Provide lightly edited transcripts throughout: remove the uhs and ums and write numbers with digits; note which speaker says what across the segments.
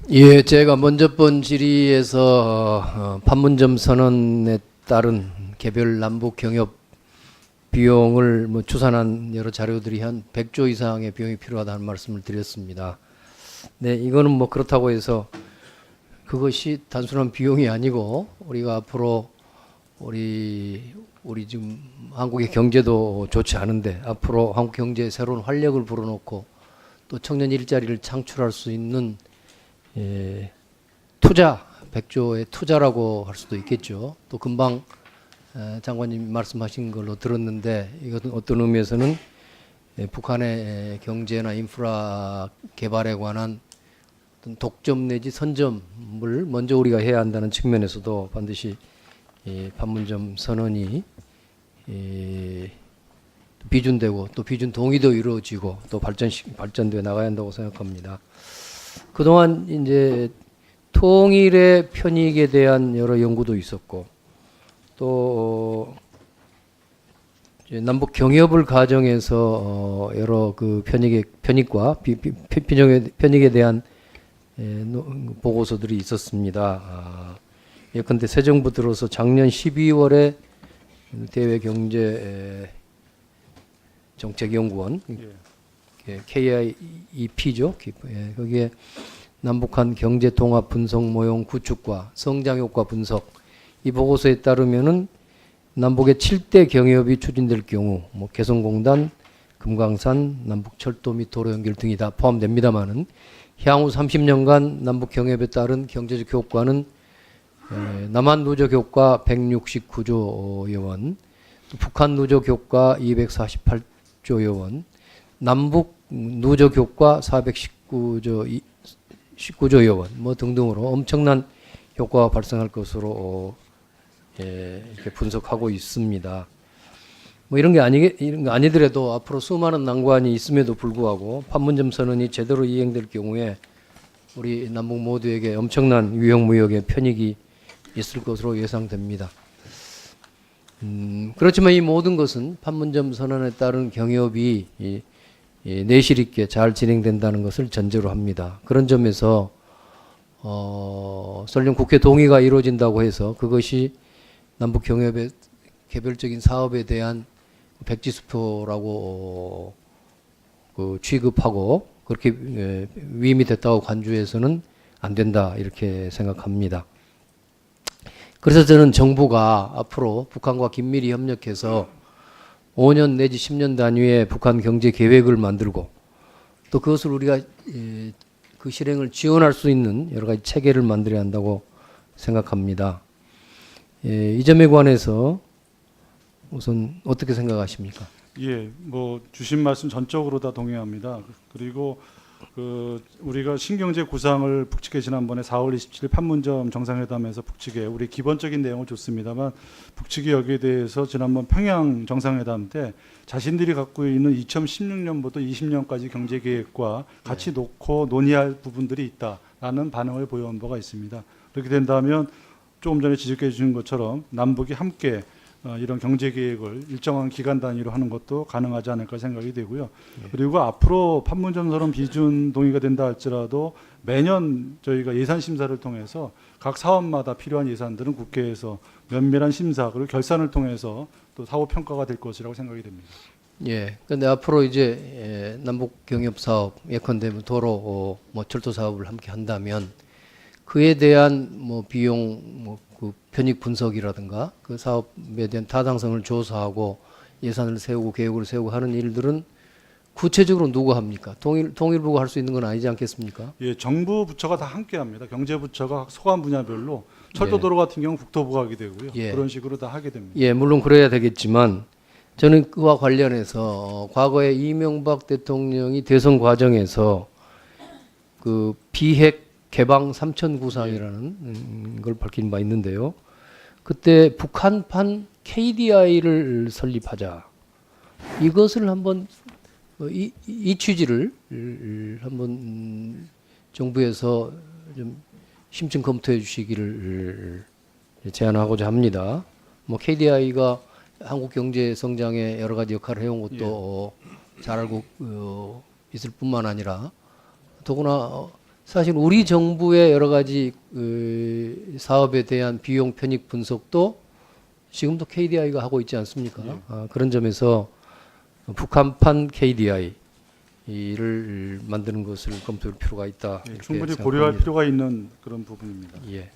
Speaker 1: 예, 제가 먼저 번 질의에서 판문점 선언에 따른 개별 남북 경협 비용을 추산한 여러 자료들이 한 100조 이상의 비용이 필요하다는 말씀을 드렸습니다. 네, 이거는 그렇다고 해서 그것이 단순한 비용이 아니고 우리가 앞으로 우리 지금 한국의 경제도 좋지 않은데 앞으로 한국 경제에 새로운 활력을 불어넣고 또 청년 일자리를 창출할 수 있는 투자, 100조의 투자라고 할 수도 있겠죠. 또 금방 장관님 말씀하신 걸로 들었는데 이것은 어떤 의미에서는 북한의 경제나 인프라 개발에 관한 어떤 독점 내지 선점을 먼저 우리가 해야 한다는 측면에서도 반드시 판문점 선언이 비준되고 또 비준 동의도 이루어지고 또 발전돼 나가야 한다고 생각합니다. 그동안 이제 통일의 편익에 대한 여러 연구도 있었고 또 남북 경협을 가정해서 여러 그 편익과 편익에 대한 보고서들이 있었습니다. 예컨대 새 정부 들어서 작년 12월에 대외경제정책연구원 KIEP죠. 거기에 남북한 경제 통합 분석 모형 구축과 성장 효과 분석 이 보고서에 따르면은 남북의 7대 경협이 추진될 경우 개성공단, 금강산, 남북철도 및 도로 연결 등이 다 포함됩니다만은 향후 30년간 남북 경협에 따른 경제적 효과는 남한 누적 효과 169조여 원, 북한 누적 효과 248조여 원, 남북 누적 효과 419조여 원, 등등으로 엄청난 효과가 발생할 것으로 이렇게 분석하고 있습니다. 이런 게 아니더라도 앞으로 수많은 난관이 있음에도 불구하고 판문점 선언이 제대로 이행될 경우에 우리 남북 모두에게 엄청난 유형무역의 편익이 있을 것으로 예상됩니다. 그렇지만 이 모든 것은 판문점 선언에 따른 경협이 내실 있게 잘 진행된다는 것을 전제로 합니다. 그런 점에서 설령 국회 동의가 이루어진다고 해서 그것이 남북 경협의 개별적인 사업에 대한 백지수표라고 취급하고 그렇게 위임이 됐다고 간주해서는 안 된다 이렇게 생각합니다. 그래서 저는 정부가 앞으로 북한과 긴밀히 협력해서 5년 내지 10년 단위의 북한 경제 계획을 만들고 또 그것을 우리가 그 실행을 지원할 수 있는 여러 가지 체계를 만들어야 한다고 생각합니다. 이 점에 관해서 우선 어떻게 생각하십니까?
Speaker 2: 예, 주신 말씀 전적으로 다 동의합니다. 그리고 우리가 신경제 구상을 북측에 지난번에 4월 27일 판문점 정상회담에서 북측에 우리 기본적인 내용을 줬습니다만 북측이 여기에 대해서 지난번 평양 정상회담 때 자신들이 갖고 있는 2016년부터 20년까지 경제 계획과 같이 놓고 논의할 부분들이 있다라는 반응을 보여온 바가 있습니다. 그렇게 된다면 조금 전에 지적해 주신 것처럼 남북이 함께 이런 경제 계획을 일정한 기간 단위로 하는 것도 가능하지 않을까 생각이 되고요. 그리고 앞으로 판문점 선언 비준 동의가 된다 할지라도 매년 저희가 예산 심사를 통해서 각 사업마다 필요한 예산들은 국회에서 면밀한 심사 그리고 결산을 통해서 또 사후 평가가 될 것이라고 생각이 됩니다.
Speaker 1: 예. 근데 앞으로 이제 남북 경협 사업 예컨대 도로 철도 사업을 함께 한다면 그에 대한 비용 그 편익 분석이라든가 그 사업에 대한 타당성을 조사하고 예산을 세우고 계획을 세우고 하는 일들은 구체적으로 누가 합니까? 통일부가 할 수 있는 건 아니지 않겠습니까?
Speaker 2: 예, 정부 부처가 다 함께 합니다. 경제부처가 소관 분야별로 철도도로 같은 경우 국토부가 하게 되고요. 그런 식으로 다 하게 됩니다.
Speaker 1: 예, 물론 그래야 되겠지만 저는 그와 관련해서 과거에 이명박 대통령이 대선 과정에서 그 비핵 개방 3천 구상이라는 걸 밝힌 바 있는데요. 그때 북한판 KDI를 설립하자. 이것을 한번 이 취지를 한번 정부에서 좀 심층 검토해 주시기를 제안하고자 합니다. KDI가 한국 경제 성장에 여러 가지 역할을 해온 것도 잘 알고 있을 뿐만 아니라 더구나 사실 우리 정부의 여러 가지 사업에 대한 비용 편익 분석도 지금도 KDI가 하고 있지 않습니까?
Speaker 2: 예.
Speaker 1: 그런 점에서 북한판 KDI를 만드는 것을 검토할 필요가 있다.
Speaker 2: 예,
Speaker 1: 이렇게
Speaker 2: 충분히
Speaker 1: 생각합니다.
Speaker 2: 고려할 필요가 있는 그런 부분입니다.
Speaker 1: 예.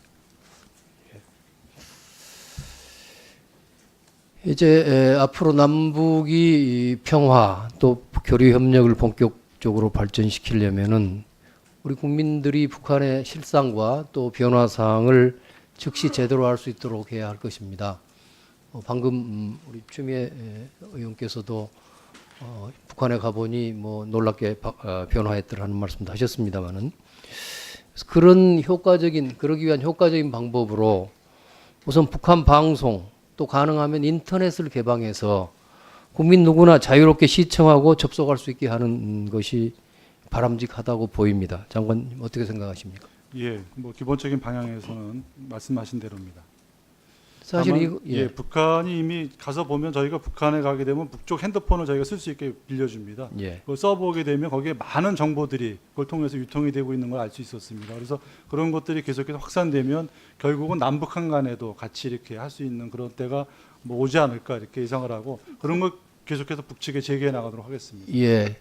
Speaker 1: 이제 앞으로 남북이 평화 또 교류 협력을 본격적으로 발전시키려면은 우리 국민들이 북한의 실상과 또 변화 사항을 즉시 제대로 알 수 있도록 해야 할 것입니다. 방금 우리 추미애 의원께서도 북한에 가보니 뭐 놀랍게 변화했더라는 말씀도 하셨습니다만은 그런 그러기 위한 효과적인 방법으로 우선 북한 방송 또 가능하면 인터넷을 개방해서 국민 누구나 자유롭게 시청하고 접속할 수 있게 하는 것이 바람직하다고 보입니다. 장관님 어떻게 생각하십니까?
Speaker 2: 예, 뭐 기본적인 방향에서는 말씀하신 대로입니다.
Speaker 1: 사실
Speaker 2: 다만,
Speaker 1: 이거
Speaker 2: 예, 북한이 이미 가서 보면 저희가 북한에 가게 되면 북쪽 핸드폰을 저희가 쓸 수 있게 빌려줍니다.
Speaker 1: 예.
Speaker 2: 그걸 써보게 되면 거기에 많은 정보들이 그걸 통해서 유통이 되고 있는 걸 알 수 있었습니다. 그래서 그런 것들이 계속해서 확산되면 결국은 남북한 간에도 같이 이렇게 할 수 있는 그런 때가 뭐 오지 않을까 이렇게 예상을 하고 그런 걸 계속해서 북측에 제기해 나가도록 하겠습니다.
Speaker 1: 예.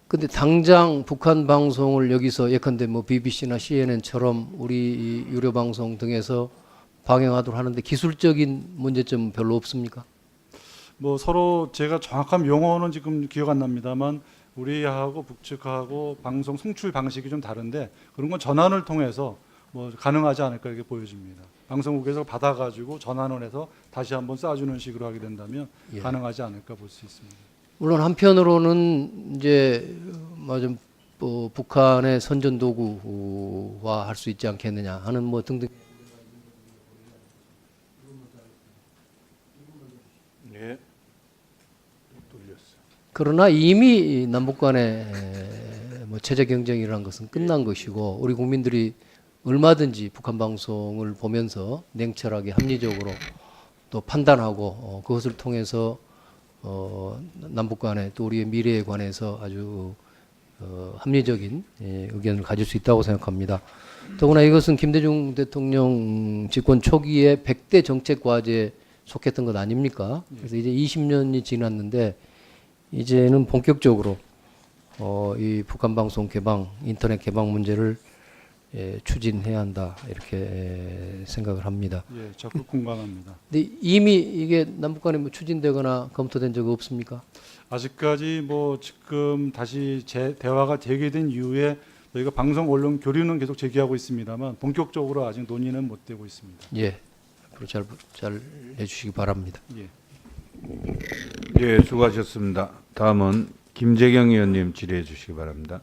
Speaker 1: 근데 당장 북한 방송을 여기서 예컨대 뭐 BBC나 CNN처럼 우리 이 유료 방송 등에서 방영하도록 하는데 기술적인 문제점 별로 없습니까?
Speaker 2: 뭐 서로 제가 정확한 용어는 지금 기억 안 납니다만 우리하고 북측하고 방송 송출 방식이 좀 다른데 그런 건 전환을 통해서 뭐 가능하지 않을까 이렇게 보여집니다. 방송국에서 받아가지고 전환을 해서 다시 한번 쏴주는 식으로 하게 된다면
Speaker 1: 예.
Speaker 2: 가능하지 않을까 볼 수 있습니다.
Speaker 1: 물론 한편으로는 이제 뭐좀 북한의 선전 도구화 할 수 있지 않겠느냐 하는 뭐 등등.
Speaker 2: 네. 돌렸어요.
Speaker 1: 그러나 이미 남북 간의 뭐 체제 경쟁이라는 것은 끝난 것이고 우리 국민들이 얼마든지 북한 방송을 보면서 냉철하게 합리적으로 또 판단하고 그것을 통해서 남북 간의 또 우리의 미래에 관해서 아주 합리적인 의견을 가질 수 있다고 생각합니다. 더구나 이것은 김대중 대통령 집권 초기에 100대 정책 과제에 속했던 것 아닙니까? 그래서 이제 20년이 지났는데 이제는 본격적으로 이 북한 방송 개방, 인터넷 개방 문제를 추진해야 한다 이렇게 생각을 합니다.
Speaker 2: 예, 적극 공감합니다.
Speaker 1: 근데 이미 이게 남북 간에 뭐 추진되거나 검토된 적 없습니까?
Speaker 2: 아직까지 뭐 지금 다시 대화가 재개된 이후에 저희가 방송 언론 교류는 계속 제기하고 있습니다만 본격적으로 아직 논의는 못 되고 있습니다.
Speaker 1: 예, 앞으로 잘 해주시기 바랍니다.
Speaker 2: 예.
Speaker 3: 예, 수고하셨습니다. 다음은 김재경 의원님 질의해 주시기 바랍니다.